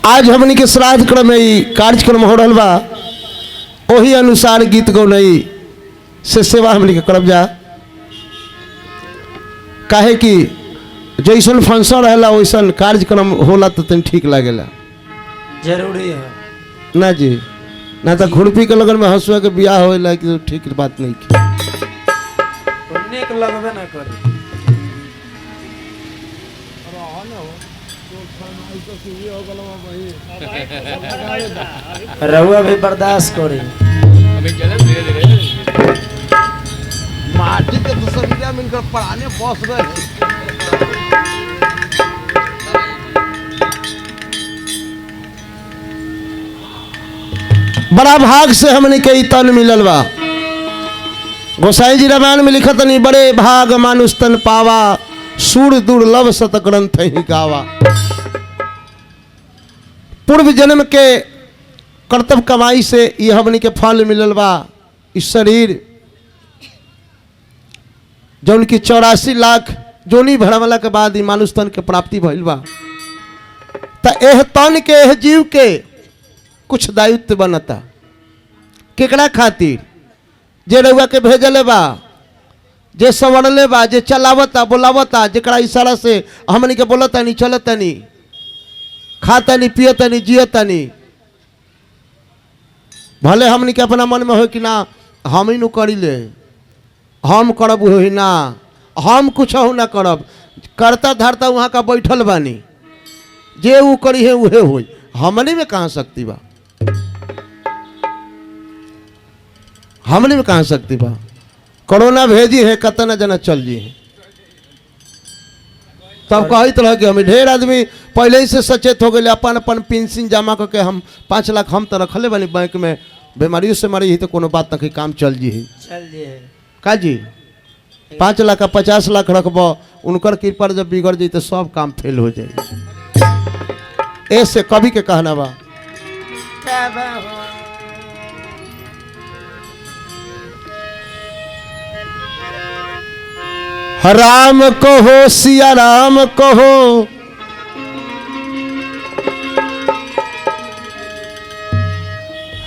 आज हमनी के श्राद्ध क्रम में कार्यक्रम हो रहा बा, वही अनुसार गीत गौनई से सेवा हमनी के करब जा। काहे कि जैसन फंक्शन रहेला वैसन कार्यक्रम होला तो तन ठीक लागेला, जरूरी है ना जी। ना तो खुरपी के लगन में हंसुआ के बियाह होला कि ठीक बात नहीं की, निक लगबे ना करे। रहुआ भी बर्दाश्त करी। माटी के दूसरा मिलकर पढ़ाने बस गए। बड़ा भाग से हमने कई तन मिलल बा। गोसाई जी रामायण में लिखत नहीं, बड़े भाग मानुष तन पावा, सूर दुर्लभ सत ग्रंथ ही गावा। पूर्व जन्म के कर्तव्य कमाई से ये हमने के फल मिलल बा। इस शरीर जौन की 84 लाख जोनी भरवला के बाद ही मानुष तन के प्राप्ति भइल बा। त एह तन के एह जीव के कुछ दायित्व बनता। केकरा खातिर? जे रउआ के भेजले बा, जे संवरले बा, जे चलावता बोलावता, जेकरा इशारा से हमनी के बोलता नहीं चलता नहीं, खाता नहीं पियता नहीं जियता नहीं। भले हमनी के अपना मन में हो कि ना हम ही नु करी ले, हम करब हो ही ना, हम कुछ हो ना करब, करता धरता वहाँ का बैठल बानी, जे वो करी है उहे हो। हमने में कहाँ शक्ति बा? हमने में कहाँ शक्ति बा? कोरोना भेजी है, कतना जना चल जी है। तब कही तरह कि हम ढेर आदमी पहले ही से सचेत हो गए, अपन अपन पेंशन जमा करके हम 5 लाख हम तो रखले बनी बैंक में, बीमारियों से मरी ही तो कोनो बात तक काम चल जी है। का जी 5 लाख 50 लाख रखब, उनकर कृपा जब बिगड़ जाए तो सब काम फेल हो जाए। ऐसे कभी के कहना बा। राम कहो सिया राम कहो,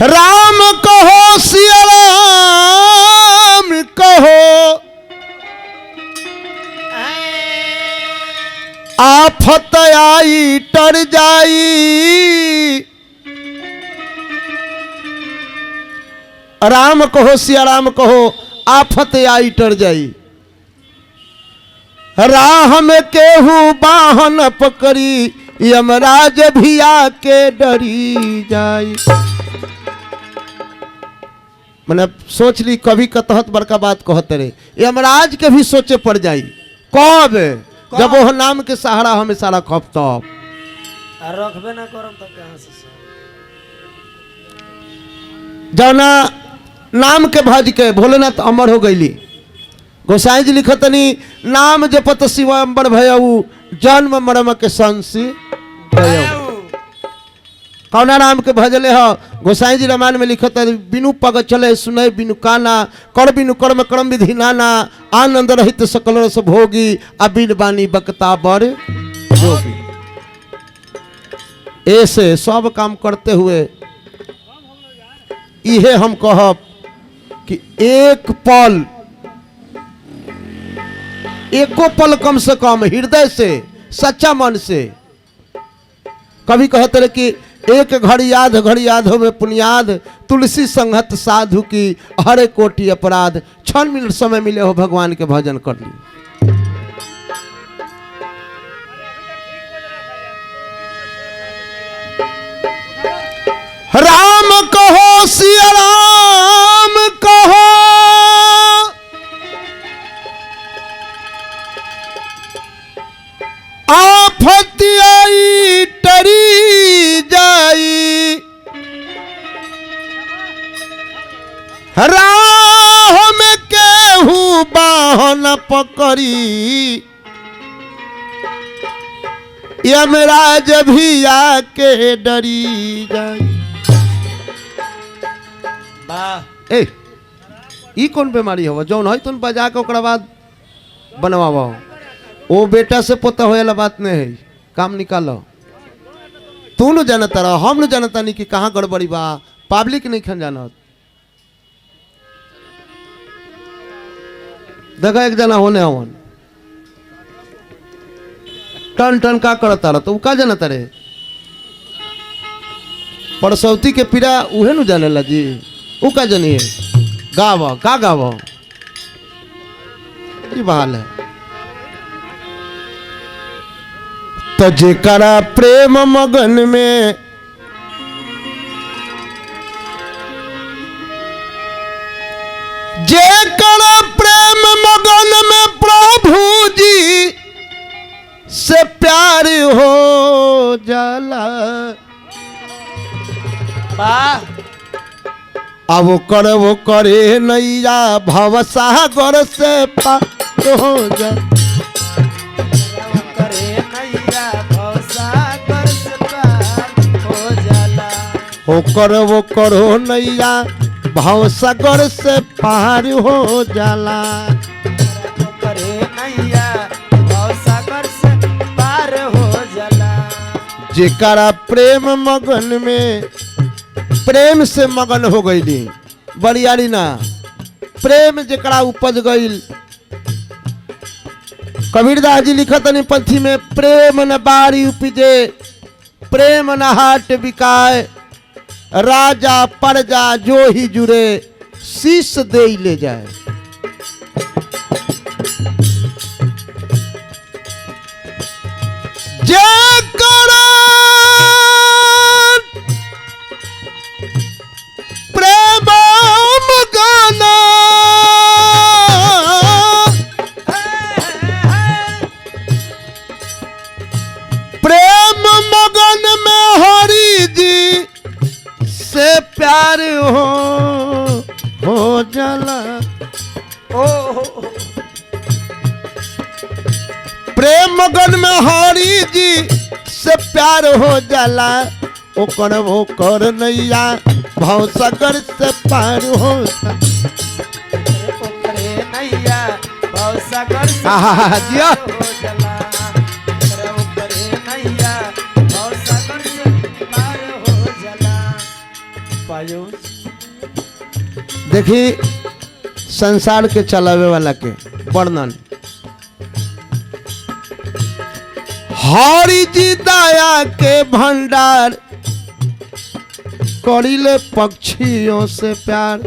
राम कहो सिया राम कहो, आफत आई टर जाई। राम कहो सिया राम कहो, आफत आई टर जाई। राह में केहू बाहन पकड़ी, यमराज भी आके डरी जाई। मैंने सोच ली कभी का तहत बड़का बात कहते रहे, यमराज के भी सोचे पड़ जाई। कब? जब वो नाम के सहारा हमेशा रखब तब। रखबे ना करम तो कहां से? जौना नाम के भज के भोलेनाथ अमर हो गईली। गोसाई जी लिखतनी, नाम जपत शिवम्बर भयऊ, जन्म मरम के संसी गयऊ। कौना नाम के भजले हो? गोसाई जी रामायण में लिखत है, बिनु पग चले सुने बिनु काना, कर बिनु कर्म कर्म विधि नाना, आनंद रहित सकल रस भोगी, अबिन बानी बकता बर जोगी। ऐसे सब काम करते हुए इहे हम कहब कि एक पल, एको पल कम से कम हृदय से, सच्चा मन से। कभी कहते रहे कि एक घड़ी याद हो में पुनियाद, तुलसी संगत साधु की हरे कोटि अपराध। 6 मिनट समय मिले हो भगवान के भजन कर ली। राम कहो सिया राम कहो, आफत आई टरी जाई। राह में केहू बाहन पकड़ी, यमराज भी आके डरी जाई। ए ई कौन बीमारी हो जौन है तुम बजा के ओकरा बाद बनवाओ। वो बेटा से पोता होएला बात नहीं है, काम निकालो। तू न जानता रह हम न जानता नहीं कि कहाँ गड़बड़ी बा पब्लिक नहीं खन जानत देखा एक जना होने हवन टन टन का करता रह तो उ का जानता रे परसौती के पीड़ा उहे न जानेला जी उ का जानिए गाव का गाव की बहाल है तो जेकरा प्रेम मगन में जेकरा प्रेम मगन में प्रभु जी से प्यार हो जाला अब वो करे नैया भवसागर से पार हो जा वो करो नैया भवसागर से पार हो जाला करे नैया भवसागर से पार हो जाला जेकरा प्रेम मगन में प्रेम से मगन हो गईली बरियारी ना प्रेम जेकरा उपज गईल कबीरदास जी लिखत नहीं पंथी में प्रेम न बारी उपजे प्रेम न हाट बिकाए राजा परजा जो ही जुरे शीश दे ले जाए जेकरा प्रेम मगन प्रेम मगन में हरि जी से प्यार हो जाला प्रेम मगन में हरि जी से प्यार हो जाला ओकर वो कर नैया भवसागर से पार हो नैया भवसागर से जिया हो जाला नैया भवसागर से पार हो जाला पायो देखी संसार के चलावे वाला के वर्णन हरि जी दया के भंडार करिले पक्षियों से प्यार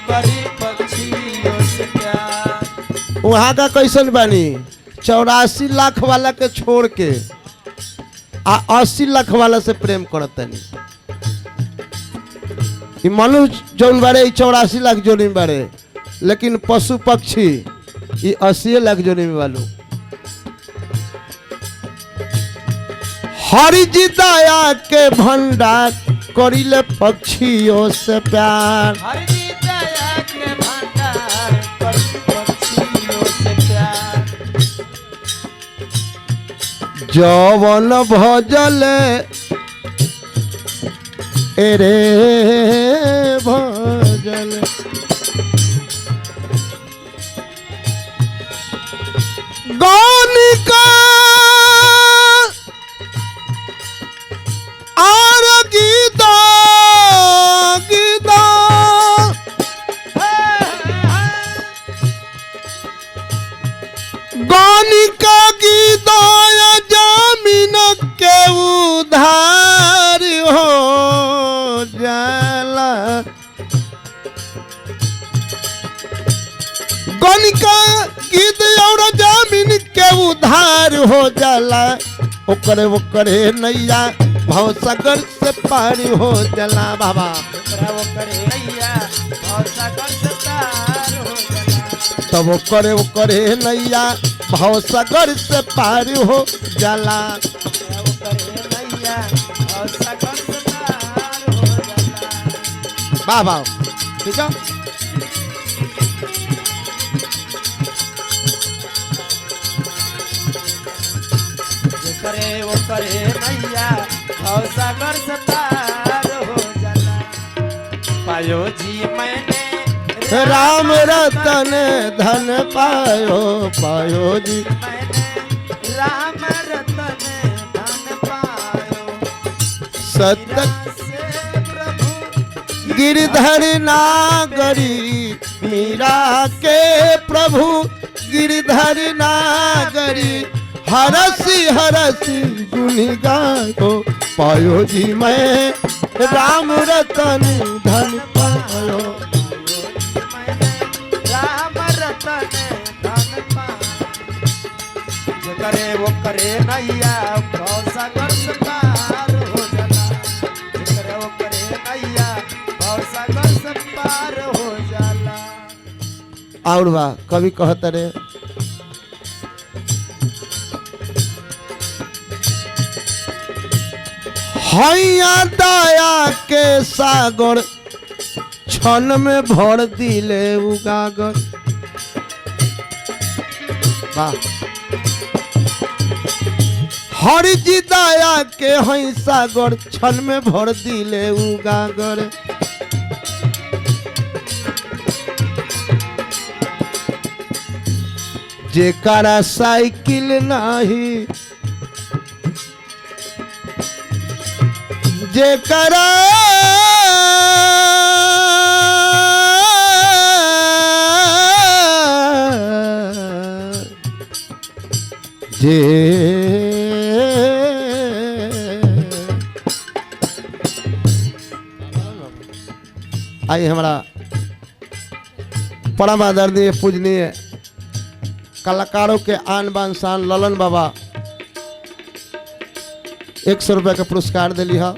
करी पक्षियों से प्यार वहाँ का कैसन बानी 84 लाख वाला के छोड़ के आ 80 लाख वाला से प्रेम करतनी मनुष्य जौन बारे 84 लाख जोनी बारे लेकिन पशु पक्षी ये 80 लाख जोनी में वालों हरि जी दया के भंडार करिले पक्षियों से प्यार हरि जी दया के भंडार करी पक्षियों से प्यार जवन भजल एरे भजल गौनिका आर गीता गीता गौनिका गीता जमीन के उधार हो जाला गौनिका गीत और जमीन के उधार हो जाला ओकरे नैया भवसागर से पार हो जाला बाबा वो करे नैया भवसागर से पार हो जाला तब करे नैया भवसागर से पार हो जाला वो करे नैया भवसागर से पार हो जाला बाबा ठीक है करे वो करे नैया भवसागर से पार हो जाला पायो जी मैंने राम रतन धन पायो जी मैंने राम सत्य से प्रभु गिरधर नागरी मीरा के प्रभु गिरधर नागरी हरसी हरसी गुनी गायो पायो जी मैं राम रतन धन पायो। राम रतन धन पायो। जो करे वो करे नैया भव सागर से पार हो जाला। जो करे वो करे नैया भव सागर से पार हो जाला। और वाह कवि कहते रे हैया दया के सागर क्षण में भर दिले उगागर। वाह हरि जी दया के हई सागर क्षण में भर दिले उगागर। जेकरा साइकिल नाही जेकरा जे आई हमारा परम आदरणीय पूजनीय कलाकारों के आन बान शान ललन बाबा 100 रुपया का पुरस्कार दिली है।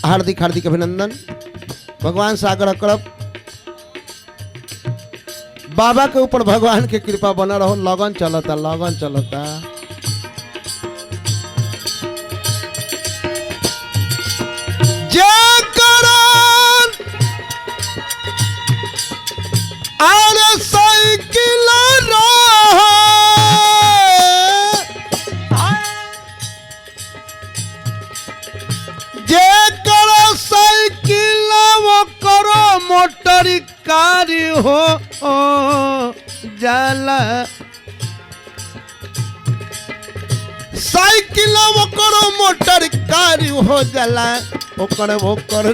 हार्दिक हार्दिक अभिनंदन। भगवान से आग्रह करब बाबा के ऊपर भगवान के कृपा बना रहो। लगन चलता लगन चलता। अरे साइकिल जे करो साइकिल वो करो मोटर कारी हो जाला। साइकिल वो करो मोटर कारी हो जाला। ओकर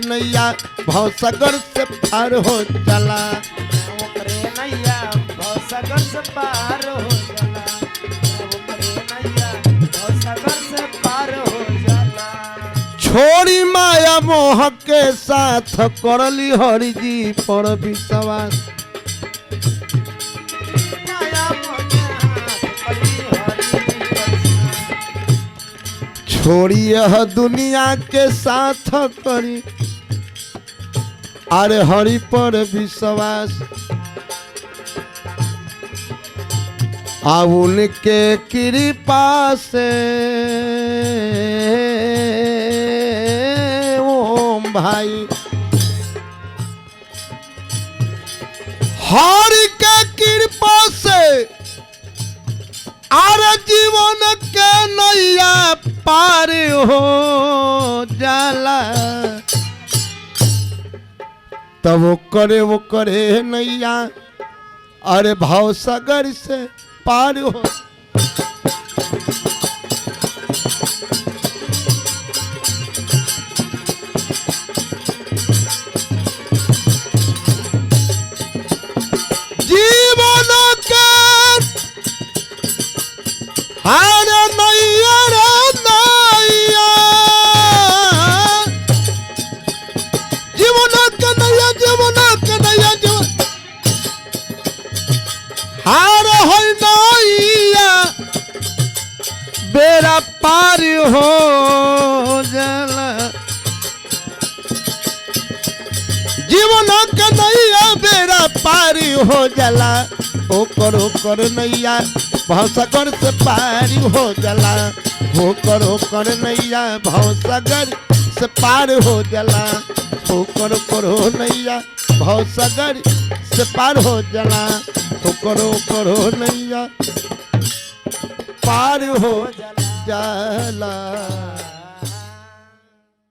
नैया भाव सागर से पार हो जाला। नैया भव सागर से पार हो जाला। नैया भव सागर से पार हो जाला। छोड़ी माया मोह के साथ करली हरि जी पर विश्वास। माया मोह के हाथ पड़ी हरि जी पर विश्वास। छोड़ी यह दुनिया के साथ करी अरे हरि पर विश्वास। आ उनके कृपा से ओम भाई हरि के कृपा से आर जीवन के नैया पार हो जाला। तब वो करे नैया अरे भाव सागर से पार हो। जीवन के हर नैया रे नैया जीवन के नैया जीवन के नैया जीवन हार हो नैया बेरा पार हो जाला। जीवन के नैया बेरा पार हो जाला। ओकर नैया भाव सागर से पार हो जाला। ओकर नैया भाव सागर से पार हो जाला। ओकर नैया भाव सागर से पार हो जाला। ओकर नैया पार हो जाला।